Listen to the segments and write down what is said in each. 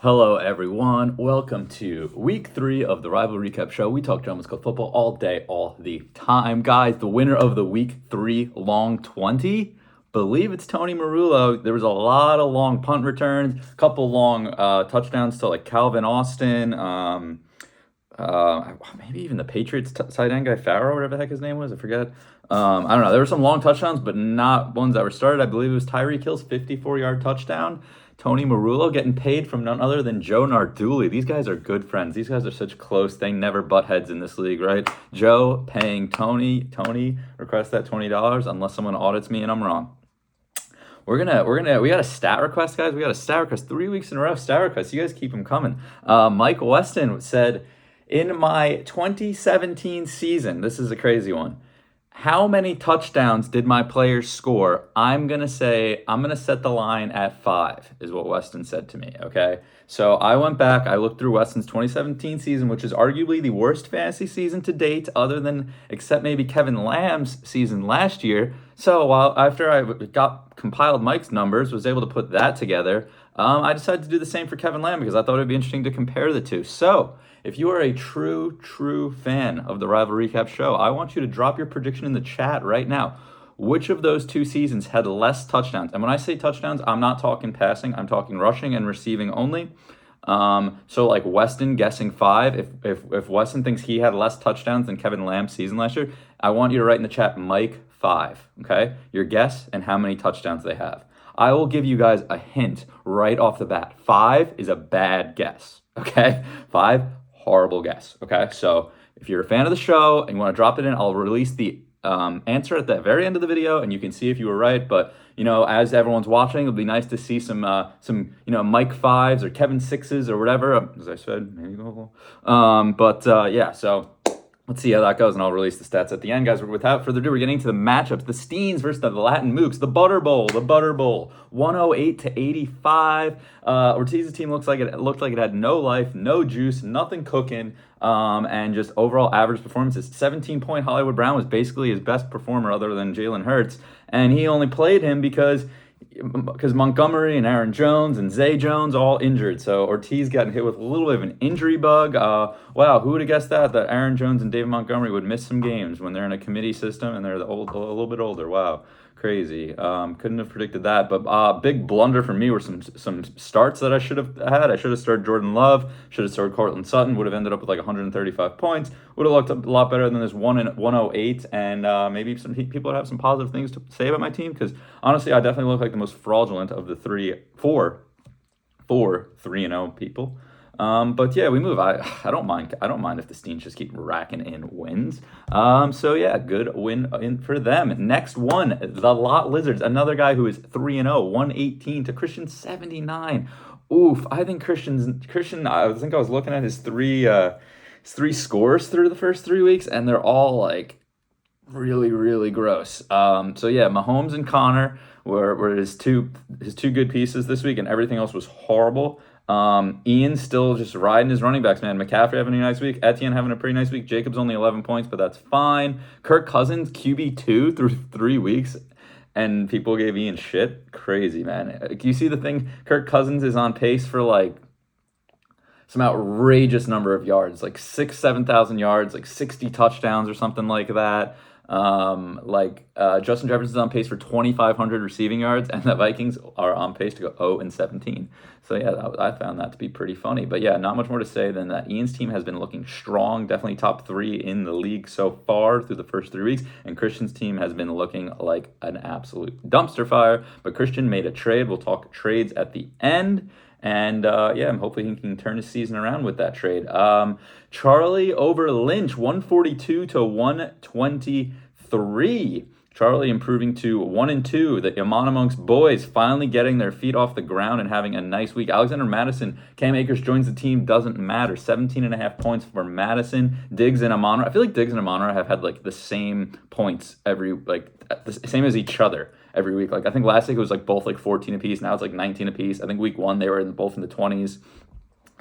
Hello, everyone. Welcome to week 3 of the Rival Recap Show. We talk German school football all day, all the time. Guys, the winner of the week 3 long 20, believe it's Tony Marullo. There was a lot of long punt returns, a couple long touchdowns to like Calvin Austin, maybe even the Patriots tight end guy, Farrow, whatever the heck his name was. I forget. I don't know. There were some long touchdowns, but not ones that were started. I believe it was Tyreek Hill's 54-yard touchdown. Tony Marullo getting paid from none other than Joe Narduli. These guys are good friends. These guys are such close. They never butt heads in this league, right? Joe paying Tony. Tony request that $20 unless someone audits me and I'm wrong. We got a stat request, guys. We got a stat request 3 weeks in a row. Stat request. You guys keep them coming. Mike Weston said, in my 2017 season, this is a crazy one. How many touchdowns did my players score? I'm going to set the line at 5, is what Weston said to me, okay? So I went back, I looked through Weston's 2017 season, which is arguably the worst fantasy season to date, except maybe Kevin Lamb's season last year. So after I compiled Mike's numbers, was able to put that together, I decided to do the same for Kevin Lamb because I thought it would be interesting to compare the two. So if you are a true fan of the Rival Recap Show, I want you to drop your prediction in the chat right now. Which of those two seasons had less touchdowns? And when I say touchdowns, I'm not talking passing. I'm talking rushing and receiving only. So like Weston guessing 5. If Weston thinks he had less touchdowns than Kevin Lamb's season last year, I want you to write in the chat Mike 5. Okay, your guess and how many touchdowns they have. I will give you guys a hint right off the bat. 5 is a bad guess. Okay, 5. Horrible guess. Okay, so if you're a fan of the show and you want to drop it in, I'll release the answer at the very end of the video, and you can see if you were right. But as everyone's watching, it'll be nice to see some Mike 5s or Kevin 6s or whatever. As I said, maybe go. Yeah. So let's see how that goes, and I'll release the stats at the end, guys. Without further ado, we're getting to the matchups. The Steens versus the Latin Mooks. The Butter Bowl. 108-85. Ortiz's team looked like it had no life, no juice, nothing cooking, and just overall average performances. 17-point Hollywood Brown was basically his best performer other than Jalen Hurts, and he only played him because Montgomery and Aaron Jones and Zay Jones all injured. So Ortiz got hit with a little bit of an injury bug. Wow, who would have guessed that Aaron Jones and David Montgomery would miss some games when they're in a committee system and they're a little bit older. Wow, crazy. Couldn't have predicted that. But big blunder for me were some starts that I should have had. I should have started Jordan Love. Should have started Cortland Sutton. Would have ended up with like 135 points. Would have looked a lot better than this 108. And maybe some people would have some positive things to say about my team, because honestly, I definitely look like the most fraudulent of the 4 3-0 people. But yeah, we move. I don't mind if the Steens just keep racking in wins. So yeah, good win in for them. Next one, the Lot Lizards, another guy who is 3-0, 118 to Christian 79. Oof, I think Christian. I think I was looking at his three scores through the first 3 weeks, and they're all like really gross. So yeah, Mahomes and Connor were his two good pieces this week, and everything else was horrible. Ian's still just riding his running backs, man. McCaffrey having a nice week. Etienne having a pretty nice week. Jacobs only 11 points, but that's fine. Kirk Cousins, QB2 through 3 weeks, and people gave Ian shit. Crazy, man. You see the thing? Kirk Cousins is on pace for like some outrageous number of yards, like 7,000 yards, like 60 touchdowns or something like that. Justin Jefferson's on pace for 2,500 receiving yards, and the Vikings are on pace to go 0-17. So yeah, I found that to be pretty funny. But yeah, not much more to say than that. Ian's team has been looking strong, definitely top 3 in the league so far through the first 3 weeks, and Christian's team has been looking like an absolute dumpster fire. But Christian made a trade. We'll talk trades at the end. And yeah, hopefully he can turn his season around with that trade. Charlie over Lynch, 142 to 123. Charlie improving to 1-2. The Iman amongst boys finally getting their feet off the ground and having a nice week. Alexander Madison, Cam Akers joins the team, doesn't matter. 17.5 points for Madison. Diggs and Amon. I feel like Diggs and Amon have had like the same points the same as each other every week. Like I think last week it was like both like 14 apiece. Now it's like 19 apiece. I think week 1 they were both in the 20s.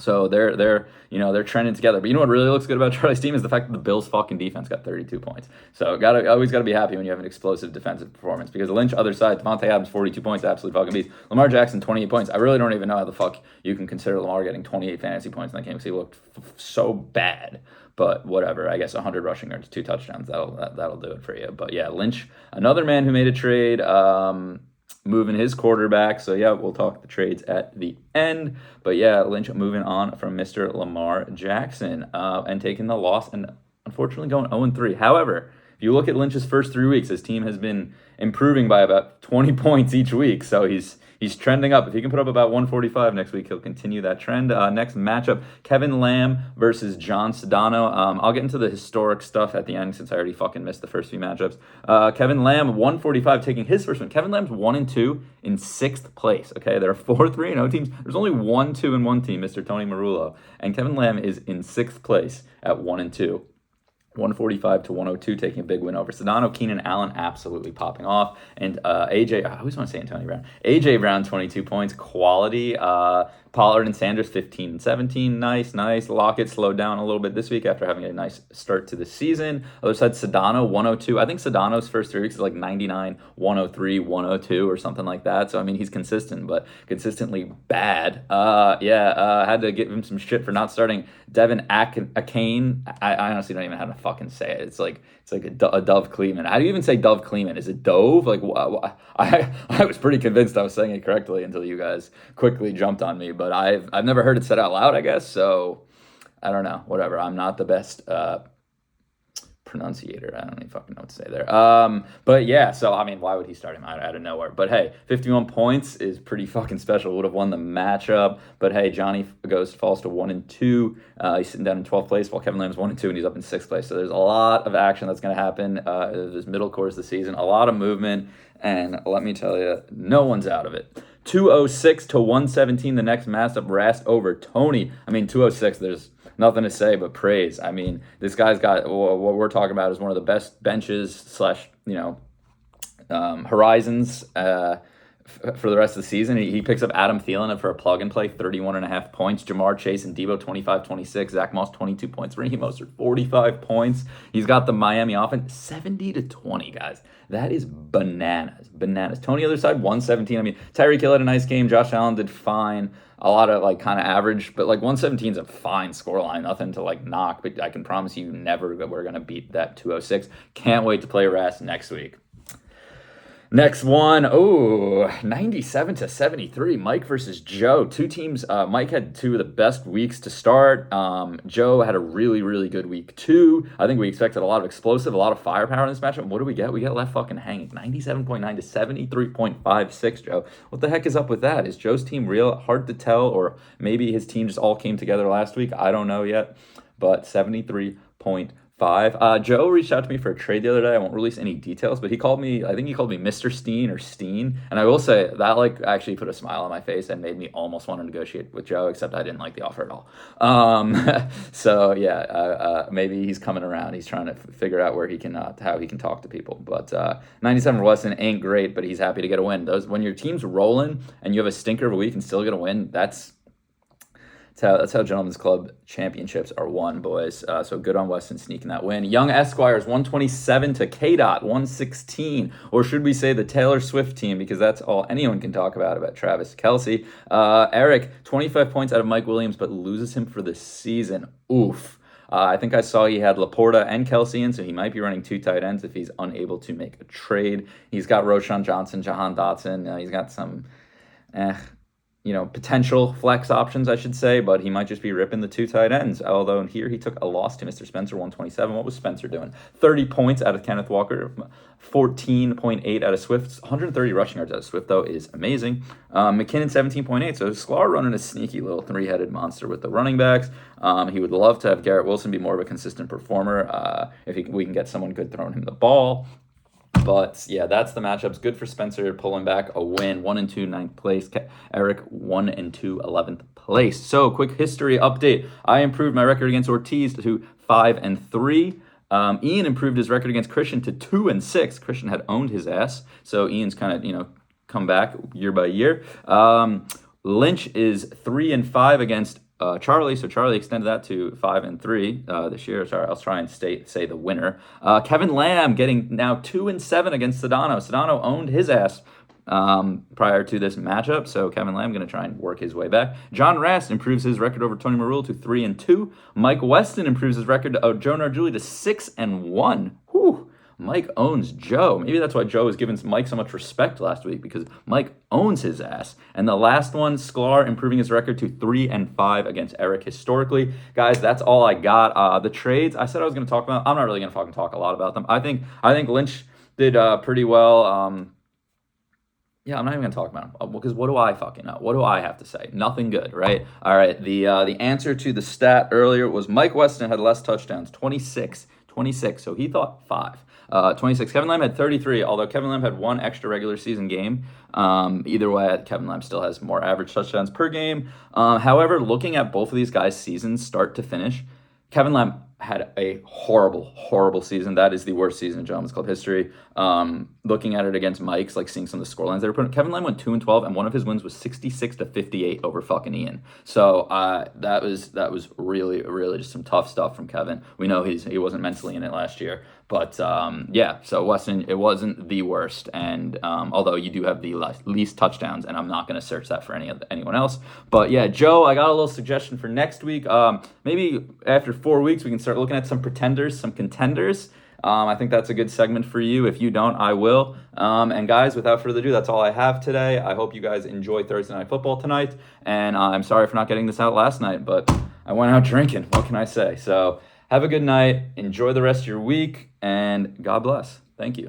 So they're trending together. But you know what really looks good about Charlie's team is the fact that the Bills' fucking defense got 32 points. So always gotta be happy when you have an explosive defensive performance. Because Lynch, other side, Devontae Adams 42 points, absolute fucking beast. Lamar Jackson 28 points. I really don't even know how the fuck you can consider Lamar getting 28 fantasy points in that game because he looked so bad. But whatever, I guess 100 rushing yards, 2 touchdowns. That'll do it for you. But yeah, Lynch, another man who made a trade. Moving his quarterback. So yeah, we'll talk the trades at the end. But yeah, Lynch moving on from Mr. Lamar Jackson and taking the loss and unfortunately going 0-3. However, if you look at Lynch's first 3 weeks, his team has been improving by about 20 points each week. So he's trending up. If he can put up about 145 next week, he'll continue that trend. Next matchup, Kevin Lamb versus John Sedano. I'll get into the historic stuff at the end since I already fucking missed the first few matchups. Kevin Lamb, 145, taking his first one. Kevin Lamb's 1-2 in 6th place. Okay, there are 4 3-0 teams. There's only 1-2-1 team, Mr. Tony Marullo. And Kevin Lamb is in 6th place at 1-2. 145 to 102, taking a big win over Sedano. Keenan Allen absolutely popping off. And AJ, I always want to say Antonio Brown. AJ Brown, 22 points, quality. Pollard and Sanders, 15 and 17. Nice. Lockett slowed down a little bit this week after having a nice start to the season. Other side, Sedano, 102. I think Sedano's first 3 weeks is like 99, 103, 102 or something like that. So, I mean, he's consistent, but consistently bad. Had to give him some shit for not starting Devin Akane. I honestly don't even know how to fucking say it. It's like a Dove Kleeman. How do you even say Dove Kleeman? Is it Dove? Like, I was pretty convinced I was saying it correctly until you guys quickly jumped on me. But I've never heard it said out loud, I guess. So I don't know. Whatever. I'm not the best pronunciator. I don't even fucking know what to say there. But yeah, so I mean, why would he start him out of nowhere? But hey, 51 points is pretty fucking special. Would have won the matchup. But hey, Johnny falls to 1-2. He's sitting down in 12th place while Kevin Lamb's 1-2 and he's up in 6th place. So there's a lot of action that's going to happen this middle course of the season. A lot of movement. And let me tell you, no one's out of it. 206 to 117, the next matchup, Rast over Tony. I mean, 206, there's nothing to say but praise. I mean, this guy's got what we're talking about is one of the best benches / horizons for the rest of the season. He picks up Adam Thielen for a plug-and-play, 31.5 points. Jamar Chase and Debo, 25-26. Zach Moss, 22 points. Raheem Mostert, 45 points. He's got the Miami offense, 70-20, guys. That is bananas. Tony, other side, 117. I mean, Tyreek Hill had a nice game. Josh Allen did fine. A lot of, kind of average. But, 117 is a fine scoreline. Nothing to, knock. But I can promise you never we're going to beat that 206. Can't wait to play Rast next week. Next one, 97 to 73. Mike versus Joe. Two teams. Mike had 2 of the best weeks to start. Joe had a really, really good week 2. I think we expected a lot of a lot of firepower in this matchup. What do we get? We get left fucking hanging. 97.9 to 73.56, Joe. What the heck is up with that? Is Joe's team real? Hard to tell, or maybe his team just all came together last week. I don't know yet, but 73.5. Joe reached out to me for a trade the other day. I won't release any details, but I think he called me Mr. Steen or Steen. And I will say that actually put a smile on my face and made me almost want to negotiate with Joe, except I didn't like the offer at all. So yeah, maybe he's coming around. He's trying to figure out where he can, how he can talk to people. But 97 Weston ain't great, but he's happy to get a win. When your team's rolling and you have a stinker of a week and still get a win, that's how Gentlemen's Club championships are won, boys. So good on Weston sneaking that win. Young Esquires, 127 to KDOT, 116. Or should we say the Taylor Swift team, because that's all anyone can talk about Travis Kelce. Eric, 25 points out of Mike Williams, but loses him for the season. Oof. I think I saw he had Laporta and Kelce in, so he might be running 2 tight ends if he's unable to make a trade. He's got Roshan Johnson, Jahan Dotson. He's got some potential flex options, I should say, but he might just be ripping the 2 tight ends. Although here he took a loss to Mr. Spencer, 127. What was Spencer doing? 30 points out of Kenneth Walker, 14.8 out of Swift. 130 rushing yards out of Swift, though, is amazing. McKinnon, 17.8. So Sklar running a sneaky little 3-headed monster with the running backs. He would love to have Garrett Wilson be more of a consistent performer if we can get someone good throwing him the ball. But yeah, that's the matchups. Good for Spencer pulling back a win. 1-2, 9th place. Eric 1-2, 11th place. So quick history update. I improved my record against Ortiz to 5-3. Ian improved his record against Christian to 2-6. Christian had owned his ass, so Ian's kind of come back year by year. Lynch is 3-5 against Charlie. So Charlie extended that to 5-3 this year. Sorry, I'll try and say the winner. Kevin Lamb getting now 2-7 against Sedano. Sedano owned his ass prior to this matchup, so Kevin Lamb going to try and work his way back. John Rast improves his record over Tony Marul to 3-2. Mike Weston improves his record of Joe Nargiuli to 6-1. Whew. Mike owns Joe. Maybe that's why Joe was giving Mike so much respect last week, because Mike owns his ass. And the last one, Sklar improving his record to 3-5 against Eric historically. Guys, that's all I got. The trades I said I was going to talk about, I'm not really going to fucking talk a lot about them. I think Lynch did pretty well. Yeah, I'm not even going to talk about him, because what do I fucking know? What do I have to say? Nothing good, right? All right, the answer to the stat earlier was Mike Weston had less touchdowns, 26, so he thought 5. 26. Kevin Lamb had 33, although Kevin Lamb had one extra regular season game. Either way, Kevin Lamb still has more average touchdowns per game. However, looking at both of these guys' seasons start to finish, Kevin Lamb had a horrible season. That is the worst season in Gentlemen's Club history. Looking at it against Mike's, like seeing some of the scorelines they were putting, Kevin Lamb went 2-12, and one of his wins was 66-58 over fucking Ian. So that was really just some tough stuff from Kevin. We know he wasn't mentally in it last year, but yeah. So Weston, it wasn't the worst, and although you do have the least touchdowns, and I'm not going to search that for anyone else. But yeah, Joe, I got a little suggestion for next week. Maybe after 4 weeks, we can start looking at some pretenders, some contenders. I think that's a good segment for you. If you don't, I will. And guys, without further ado, that's all I have today. I hope you guys enjoy Thursday Night Football tonight. And I'm sorry for not getting this out last night, but I went out drinking. What can I say? So have a good night. Enjoy the rest of your week, and God bless. Thank you.